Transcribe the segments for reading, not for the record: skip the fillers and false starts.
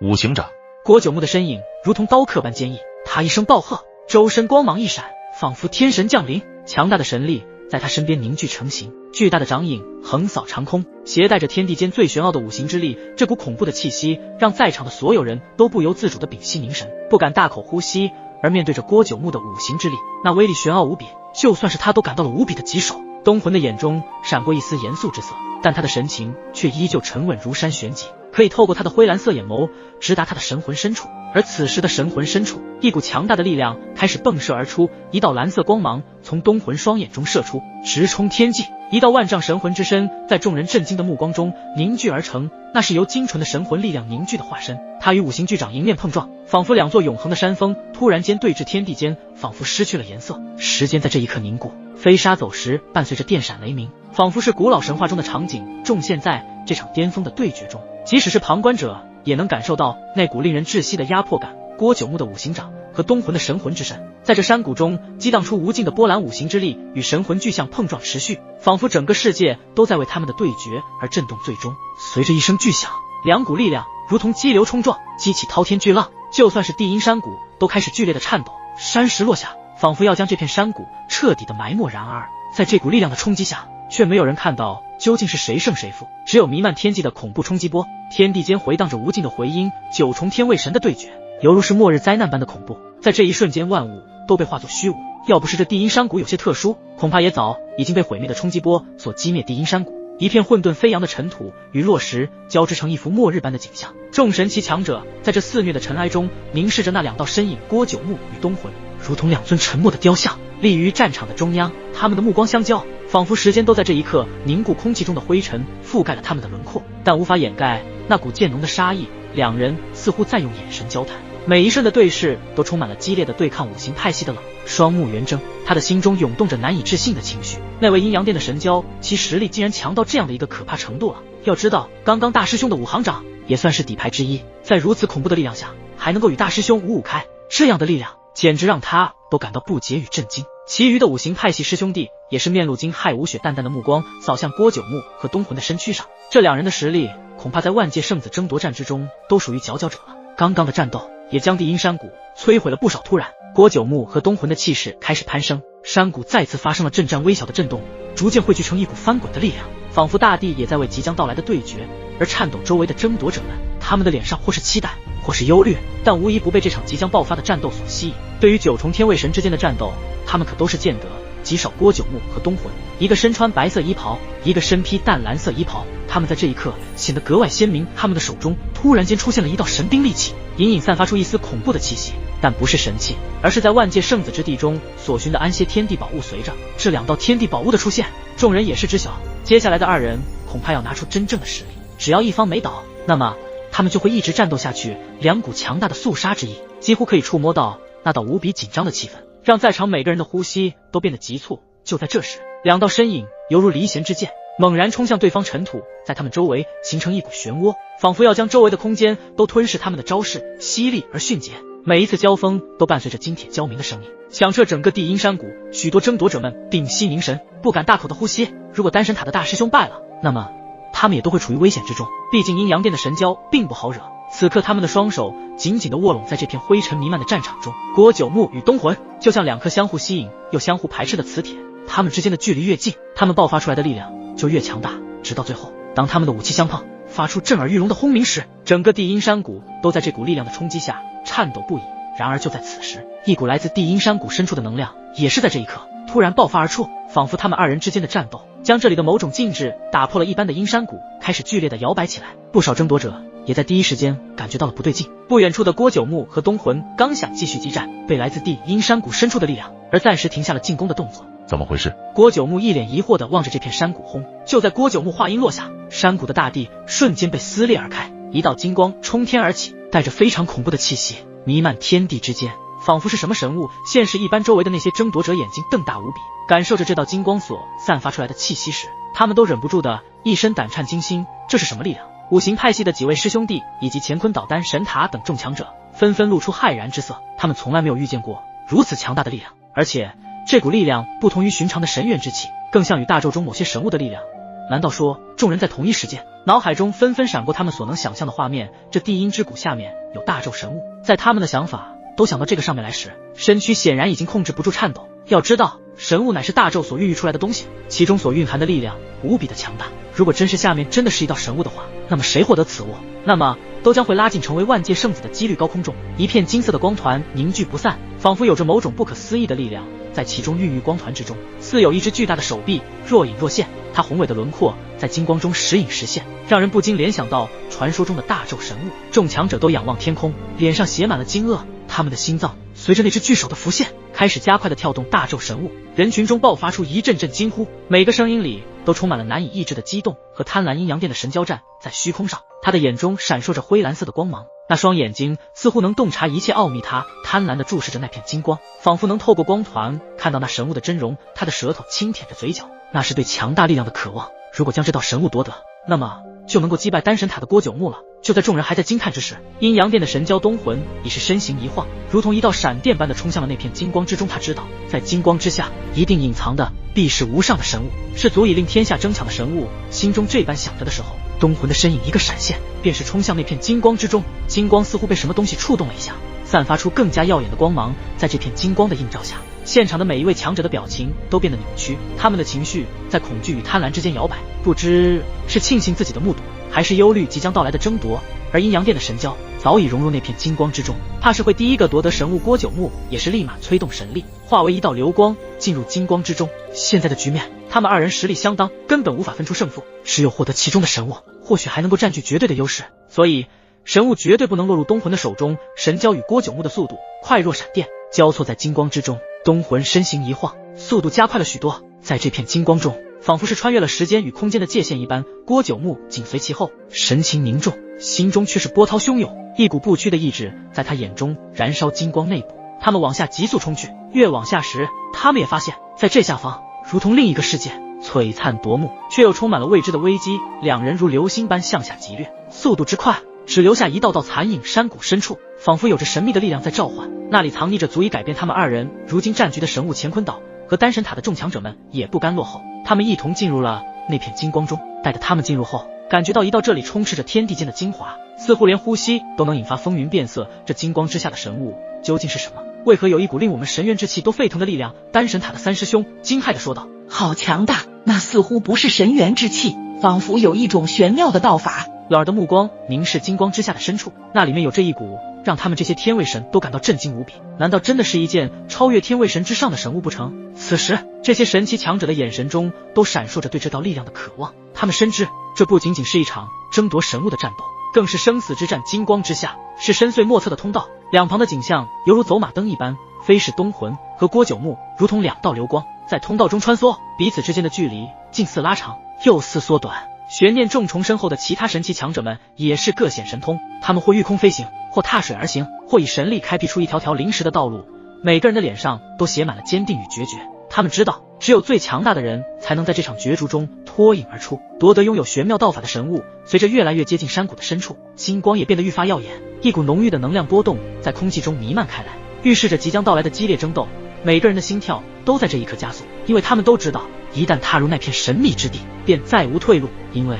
五行掌。郭九牧的身影如同刀刻般坚毅，他一声暴喝，周身光芒一闪，仿佛天神降临，强大的神力在他身边凝聚成型，巨大的掌影横扫长空，携带着天地间最玄奥的五行之力。这股恐怖的气息让在场的所有人都不由自主地屏息凝神，不敢大口呼吸。而面对着郭九牧的五行之力，那威力玄奥无比，就算是他都感到了无比的棘手。东魂的眼中闪过一丝严肃之色，但他的神情却依旧沉稳如山玄机，可以透过他的灰蓝色眼眸直达他的神魂深处。而此时的神魂深处，一股强大的力量开始迸射而出，一道蓝色光芒从东魂双眼中射出，直冲天际。一道万丈神魂之身在众人震惊的目光中凝聚而成，那是由精纯的神魂力量凝聚的化身。他与五行巨掌迎面碰撞，仿佛两座永恒的山峰突然间对峙天地间，仿佛失去了颜色。时间在这一刻凝固，飞沙走石伴随着电闪雷鸣，仿佛是古老神话中的场景重现在这场巅峰的对决中。即使是旁观者也能感受到那股令人窒息的压迫感。郭九牧的五行掌和东魂的神魂之身在这山谷中激荡出无尽的波澜，五行之力与神魂巨象碰撞持续，仿佛整个世界都在为他们的对决而震动。最终随着一声巨响，两股力量如同激流冲撞，激起滔天巨浪，就算是地阴山谷都开始剧烈的颤抖，山石落下，仿佛要将这片山谷彻底的埋没。然而在这股力量的冲击下，却没有人看到究竟是谁胜谁负，只有弥漫天际的恐怖冲击波，天地间回荡着无尽的回音，九重天位神的对决犹如是末日灾难般的恐怖。在这一瞬间，万物都被化作虚无，要不是这地阴山谷有些特殊，恐怕也早已经被毁灭的冲击波所击灭。地阴山谷一片混沌飞扬的尘土与落石交织成一幅末日般的景象，众神奇强者在这肆虐的尘埃中凝视着那两道身影，郭九牧与东魂如同两尊沉默的雕像，立于战场的中央，他们的目光相交，仿佛时间都在这一刻凝固，空气中的灰尘覆盖了他们的轮廓，但无法掩盖那股渐浓的杀意。两人似乎在用眼神交谈，每一瞬的对视都充满了激烈的对抗五行派系的冷。双目圆睁，他的心中涌动着难以置信的情绪。那位阴阳殿的神蛟，其实力竟然强到这样的一个可怕程度了。要知道，刚刚大师兄的五行掌也算是底牌之一，在如此恐怖的力量下，还能够与大师兄五五开，这样的力量简直让他都感到不解与震惊。其余的五行派系师兄弟也是面露惊骇，无血淡淡的目光扫向郭九牧和东魂的身躯上。这两人的实力恐怕在万界圣子争夺战之中都属于佼佼者了。刚刚的战斗也将地阴山谷摧毁了不少。突然，郭九牧和东魂的气势开始攀升，山谷再次发生了阵阵微小的震动，逐渐汇聚成一股翻滚的力量，仿佛大地也在为即将到来的对决而颤抖。周围的争夺者们，他们的脸上或是期待，或是忧虑，但无一不被这场即将爆发的战斗所吸引。对于九重天位神之间的战斗，他们可都是见得极少。郭九牧和东魂，一个身穿白色衣袍，一个身披淡蓝色衣袍，他们在这一刻显得格外鲜明。他们的手中突然间出现了一道神兵利器，隐隐散发出一丝恐怖的气息，但不是神器，而是在万界圣子之地中所寻的安歇天地宝物。随着这两道天地宝物的出现，众人也是知晓，接下来的二人恐怕要拿出真正的实力。只要一方没倒，那么他们就会一直战斗下去。两股强大的肃杀之意几乎可以触摸到那道无比紧张的气氛，让在场每个人的呼吸都变得急促。就在这时，两道身影犹如离弦之箭，猛然冲向对方，尘土在他们周围形成一股漩涡，仿佛要将周围的空间都吞噬。他们的招式犀利而迅捷，每一次交锋都伴随着金铁交鸣的声音，响彻整个地阴山谷。许多争夺者们屏息凝神，不敢大口的呼吸。如果丹神塔的大师兄败了，那么他们也都会处于危险之中，毕竟阴阳殿的神蛟并不好惹。此刻他们的双手紧紧地握拢在这片灰尘弥漫的战场中，郭九牧与东魂就像两颗相互吸引又相互排斥的磁铁，他们之间的距离越近，他们爆发出来的力量就越强大，直到最后，当他们的武器相碰，发出震耳欲聋的轰鸣时，整个地阴山谷都在这股力量的冲击下颤抖不已。然而就在此时，一股来自地阴山谷深处的能量也是在这一刻突然爆发而出，仿佛他们二人之间的战斗将这里的某种禁制打破了一般的阴山谷开始剧烈的摇摆起来。不少争夺者也在第一时间感觉到了不对劲。不远处的郭九牧和东魂刚想继续激战，被来自地阴山谷深处的力量而暂时停下了进攻的动作。怎么回事？郭九牧一脸疑惑地望着这片山谷轰。就在郭九牧话音落下，山谷的大地瞬间被撕裂而开，一道金光冲天而起，带着非常恐怖的气息弥漫天地之间，仿佛是什么神物现世一般。周围的那些争夺者眼睛瞪大无比，感受着这道金光所散发出来的气息时，他们都忍不住的一身胆颤惊心。这是什么力量？五行派系的几位师兄弟以及乾坤导丹神塔等众强者纷纷露出骇然之色，他们从来没有遇见过如此强大的力量，而且这股力量不同于寻常的神元之气，更像与大咒中某些神物的力量。难道说众人在同一时间？脑海中纷纷闪过他们所能想象的画面，这地阴之谷下面有大咒神物，在他们的想法都想到这个上面来时，身躯显然已经控制不住颤抖。要知道，神物乃是大咒所孕育出来的东西，其中所蕴含的力量无比的强大。如果真是下面真的是一道神物的话，那么谁获得此物，那么都将会拉近成为万界圣子的几率高空中。一片金色的光团凝聚不散，仿佛有着某种不可思议的力量在其中孕育。光团之中似有一只巨大的手臂，若隐若现，它宏伟的轮廓在金光中时隐时现，让人不禁联想到传说中的大咒神物。众强者都仰望天空，脸上写满了惊愕，他们的心脏随着那只巨手的浮现开始加快的跳动。大咒神物，人群中爆发出一阵阵惊呼，每个声音里都充满了难以抑制的激动和贪婪。阴阳殿的神交战在虚空上，他的眼中闪烁着灰蓝色的光芒，那双眼睛似乎能洞察一切奥秘，他贪婪地注视着那片金光，仿佛能透过光团看到那神物的真容。他的舌头轻舔着嘴角，那是对强大力量的渴望。如果将这道神物夺得，那么就能够击败丹神塔的郭九牧了。就在众人还在惊叹之时，阴阳殿的神蛟东魂已是身形一晃，如同一道闪电般的冲向了那片金光之中。他知道，在金光之下一定隐藏的必是无上的神物，是足以令天下争抢的神物。心中这般想着的时候，东魂的身影一个闪现，便是冲向那片金光之中。金光似乎被什么东西触动了一下，散发出更加耀眼的光芒。在这片金光的映照下，现场的每一位强者的表情都变得扭曲，他们的情绪在恐惧与贪婪之间摇摆，不知是庆幸自己的目睹，还是忧虑即将到来的争夺。而阴阳殿的神蛟早已融入那片金光之中，怕是会第一个夺得神物。郭九牧也是立马催动神力，化为一道流光进入金光之中。现在的局面，他们二人实力相当，根本无法分出胜负，只有获得其中的神物，或许还能够占据绝对的优势，所以神物绝对不能落入东魂的手中。神蛟与郭九牧的速度快若闪电，交错在金光之中。东魂身形一晃，速度加快了许多，在这片金光中仿佛是穿越了时间与空间的界限一般。郭九牧紧随其后，神情凝重，心中却是波涛汹涌，一股不屈的意志在他眼中燃烧。金光内部，他们往下急速冲去，越往下时，他们也发现在这下方如同另一个世界，璀璨夺目，却又充满了未知的危机。两人如流星般向下急掠，速度之快，只留下一道道残影。山谷深处仿佛有着神秘的力量在召唤，那里藏匿着足以改变他们二人如今战局的神物。乾坤岛和丹神塔的众强者们也不甘落后，他们一同进入了那片金光中。待得他们进入后，感觉到一道这里充斥着天地间的精华，似乎连呼吸都能引发风云变色。这金光之下的神物究竟是什么？为何有一股令我们神元之气都沸腾的力量？丹神塔的三师兄惊骇地说道：好强大，那似乎不是神元之气，仿佛有一种玄妙的道法。乐儿的目光凝视金光之下的深处，那里面有着一股让他们这些天位神都感到震惊无比。难道真的是一件超越天位神之上的神物不成？此时这些神奇强者的眼神中都闪烁着对这道力量的渴望，他们深知这不仅仅是一场争夺神物的战斗，更是生死之战。金光之下是深邃莫测的通道，两旁的景象犹如走马灯一般，飞逝东魂和郭九牧如同两道流光在通道中穿梭，彼此之间的距离近似拉长又似缩短。悬念重重身后的其他神奇强者们也是各显神通，他们或御空飞行，或踏水而行，或以神力开辟出一条条临时的道路。每个人的脸上都写满了坚定与决绝，他们知道只有最强大的人才能在这场角逐中脱颖而出，夺得拥有玄妙道法的神物。随着越来越接近山谷的深处，金光也变得愈发耀眼，一股浓郁的能量波动在空气中弥漫开来，预示着即将到来的激烈争斗。每个人的心跳都在这一刻加速，因为他们都知道一旦踏入那片神秘之地，便再无退路。因为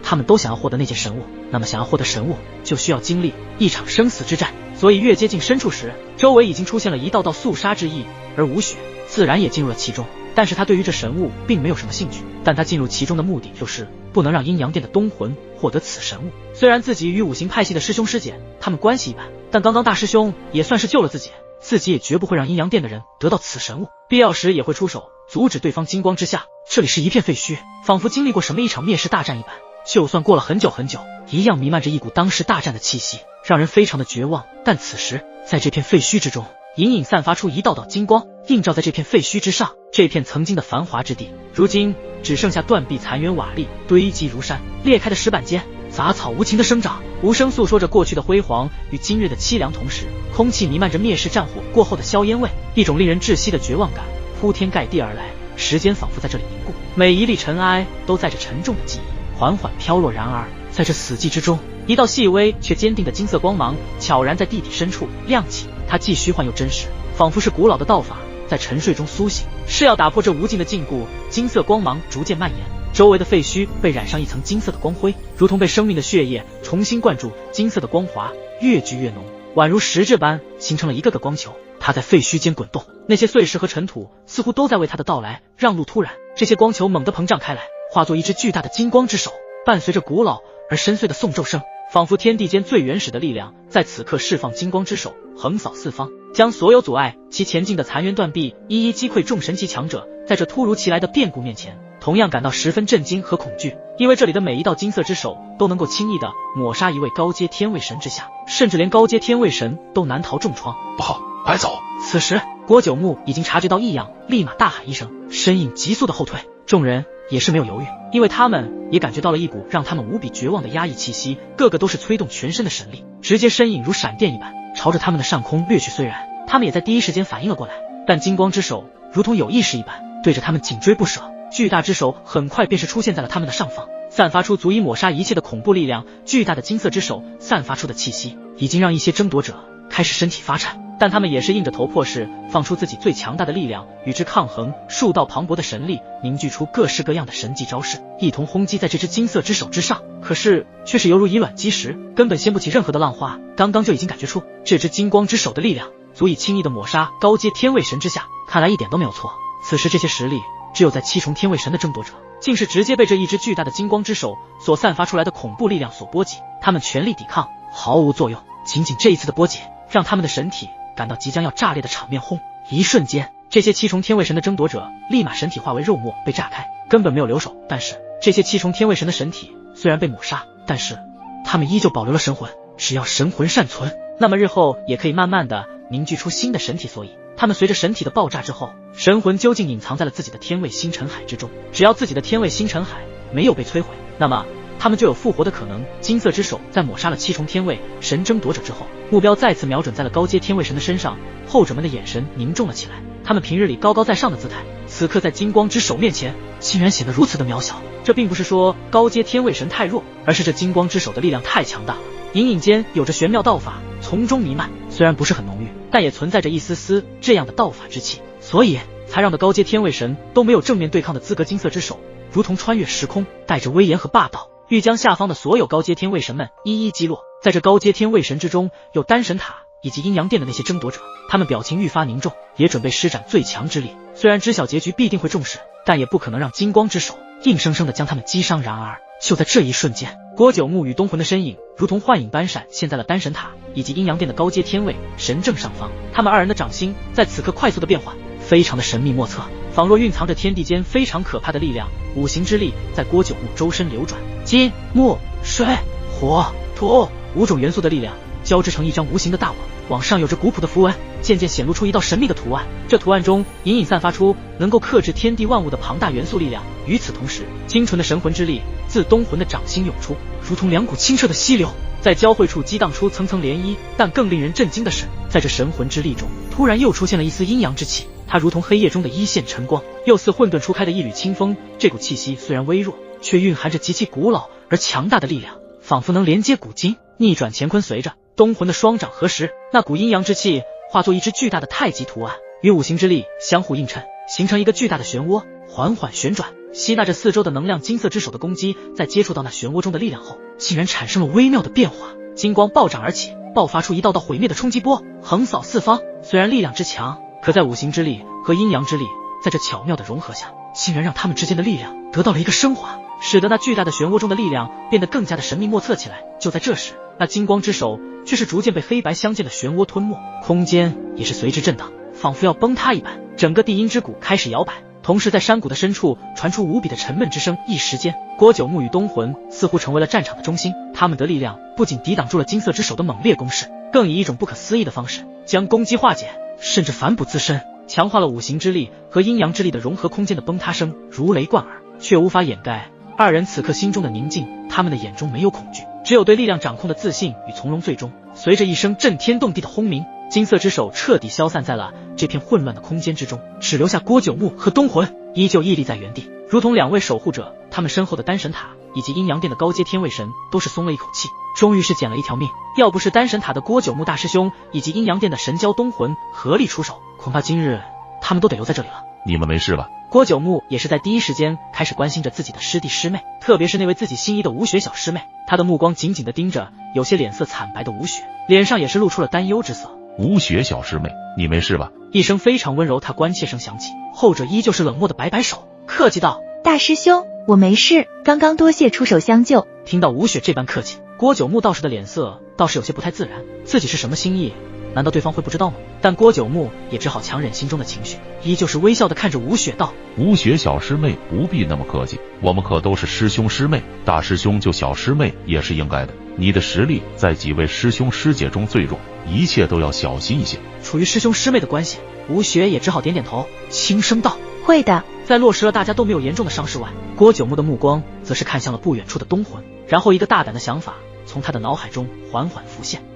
他们都想要获得那件神物，那么想要获得神物，就需要经历一场生死之战。所以越接近深处时，周围已经出现了一道道肃杀之意，而吴雪自然也进入了其中。但是他对于这神物并没有什么兴趣，但他进入其中的目的就是不能让阴阳殿的东魂获得此神物。虽然自己与五行派系的师兄师姐他们关系一般，但刚刚大师兄也算是救了自己，自己也绝不会让阴阳殿的人得到此神物，必要时也会出手阻止对方。金光之下，这里是一片废墟，仿佛经历过什么一场灭世大战一般，就算过了很久很久，一样弥漫着一股当时大战的气息，让人非常的绝望。但此时在这片废墟之中，隐隐散发出一道道金光，映照在这片废墟之上。这片曾经的繁华之地，如今只剩下断壁残垣瓦砾堆积如山，裂开的石板间杂草无情的生长，无声诉说着过去的辉煌与今日的凄凉。同时空气弥漫着灭世战火过后的硝烟味，一种令人窒息的绝望感铺天盖地而来。时间仿佛在这里凝固，每一粒尘埃都载着沉重的记忆缓缓飘落。然而在这死寂之中，一道细微却坚定的金色光芒悄然在地底深处亮起，它既虚幻又真实，仿佛是古老的道法在沉睡中苏醒，是要打破这无尽的禁锢。金色光芒逐渐蔓延，周围的废墟被染上一层金色的光辉，如同被生命的血液重新灌注，金色的光华越聚越浓，宛如实质般形成了一个个光球。它在废墟间滚动，那些碎石和尘土似乎都在为它的到来让路。突然，这些光球猛地膨胀开来，化作一只巨大的金光之手，伴随着古老而深邃的颂咒声，仿佛天地间最原始的力量在此刻释放。金光之手横扫四方，将所有阻碍其前进的残垣断壁一一击溃。众神级强者在这突如其来的变故面前，同样感到十分震惊和恐惧，因为这里的每一道金色之手都能够轻易地抹杀一位高阶天位神之下，甚至连高阶天位神都难逃重创。不好，快走！此时郭九牧已经察觉到异样，立马大喊一声，身影急速的后退。众人也是没有犹豫，因为他们也感觉到了一股让他们无比绝望的压抑气息，个个都是催动全身的神力，直接身影如闪电一般朝着他们的上空掠去。虽然他们也在第一时间反应了过来，但金光之手如同有意识一般对着他们紧追不舍。巨大之手很快便是出现在了他们的上方，散发出足以抹杀一切的恐怖力量。巨大的金色之手散发出的气息已经让一些争夺者开始身体发颤，但他们也是硬着头破势，放出自己最强大的力量与之抗衡。数道磅礴的神力凝聚出各式各样的神级招式，一同轰击在这只金色之手之上，可是却是犹如以卵击石，根本掀不起任何的浪花。刚刚就已经感觉出这只金光之手的力量足以轻易的抹杀高阶天位神之下，看来一点都没有错。此时这些实力只有在七重天位神的争夺者，竟是直接被这一只巨大的金光之手所散发出来的恐怖力量所波及，他们全力抵抗毫无作用。仅仅这一次的波及，让他们的神体感到即将要炸裂的场面。轰！一瞬间，这些七重天位神的争夺者立马神体化为肉末被炸开，根本没有留手。但是这些七重天位神的神体虽然被抹杀，但是他们依旧保留了神魂，只要神魂善存，那么日后也可以慢慢的凝聚出新的神体。所以他们随着神体的爆炸之后，神魂究竟隐藏在了自己的天位星辰海之中，只要自己的天位星辰海没有被摧毁，那么他们就有复活的可能。金色之手在抹杀了七重天位神争夺者之后，目标再次瞄准在了高阶天位神的身上，后者们的眼神凝重了起来，他们平日里高高在上的姿态，此刻在金光之手面前竟然显得如此的渺小。这并不是说高阶天位神太弱，而是这金光之手的力量太强大了，隐隐间有着玄妙道法从中弥漫，虽然不是很浓郁，但也存在着一丝丝这样的道法之气，所以才让的高阶天位神都没有正面对抗的资格。金色之手如同穿越时空，带着威严和霸道，欲将下方的所有高阶天位神们一一击落。在这高阶天位神之中，有丹神塔以及阴阳殿的那些争夺者，他们表情愈发凝重，也准备施展最强之力。虽然知晓结局必定会重视，但也不可能让金光之手硬生生的将他们击伤。然而就在这一瞬间，郭九牧与东魂的身影如同幻影般闪现在了丹神塔以及阴阳殿的高阶天位神正上方，他们二人的掌心在此刻快速的变换，非常的神秘莫测，仿若蕴藏着天地间非常可怕的力量。五行之力在郭九牧周身流转，金木水火土五种元素的力量交织成一张无形的大网，网上有着古朴的符文，渐渐显露出一道神秘的图案。这图案中隐隐散发出能够克制天地万物的庞大元素力量。与此同时，清纯的神魂之力自东魂的掌心涌出，如同两股清澈的溪流，在交汇处激荡出层层涟漪。但更令人震惊的是，在这神魂之力中突然又出现了一丝阴阳之气，它如同黑夜中的一线晨光，又似混沌初开的一缕清风。这股气息虽然微弱，却蕴含着极其古老而强大的力量，仿佛能连接古今，逆转乾坤。随着东魂的双掌合十，那股阴阳之气化作一只巨大的太极图案，与五行之力相互映衬，形成一个巨大的漩涡，缓缓旋转，吸纳着四周的能量。金色之手的攻击在接触到那漩涡中的力量后，竟然产生了微妙的变化，金光暴涨而起，爆发出一道道毁灭的冲击波，横扫四方。虽然力量之强，可在五行之力和阴阳之力在这巧妙的融合下，竟然让他们之间的力量得到了一个升华，使得那巨大的漩涡中的力量变得更加的神秘莫测起来。就在这时，那金光之手却是逐渐被黑白相间的漩涡吞没，空间也是随之震荡，仿佛要崩塌一般。整个地阴之谷开始摇摆，同时在山谷的深处传出无比的沉闷之声。一时间，郭九牧与东魂似乎成为了战场的中心，他们的力量不仅抵挡住了金色之手的猛烈攻势，更以一种不可思议的方式将攻击化解，甚至反哺自身，强化了五行之力和阴阳之力的融合。空间的崩塌声如雷贯耳，却无法掩盖二人此刻心中的宁静。他们的眼中没有恐惧，只有对力量掌控的自信与从容。最终，随着一声震天动地的轰鸣，金色之手彻底消散在了这片混乱的空间之中，只留下郭九牧和东魂依旧屹立在原地，如同两位守护者。他们身后的丹神塔以及阴阳殿的高阶天位神都是松了一口气，终于是捡了一条命。要不是丹神塔的郭九牧大师兄以及阴阳殿的神蛟东魂合力出手，恐怕今日他们都得留在这里了。你们没事吧？郭九牧也是在第一时间开始关心着自己的师弟师妹，特别是那位自己心仪的吴雪小师妹，他的目光紧紧地盯着有些脸色惨白的吴雪，脸上也是露出了担忧之色。吴雪小师妹，你没事吧？一声非常温柔他关切声响起，后者依旧是冷漠的摆摆手，客气道：大师兄，我没事，刚刚多谢出手相救。听到吴雪这般客气，郭九牧道士的脸色倒是有些不太自然，自己是什么心意，难道对方会不知道吗？但郭九牧也只好强忍心中的情绪，依旧是微笑地看着吴雪道：吴雪小师妹不必那么客气，我们可都是师兄师妹，大师兄救小师妹也是应该的。你的实力在几位师兄师姐中最弱，一切都要小心一些。处于师兄师妹的关系，吴雪也只好点点头，轻声道：会的。在落实了大家都没有严重的伤势外，郭九牧的目光则是看向了不远处的东魂，然后一个大胆的想法从他的脑海中缓缓浮现。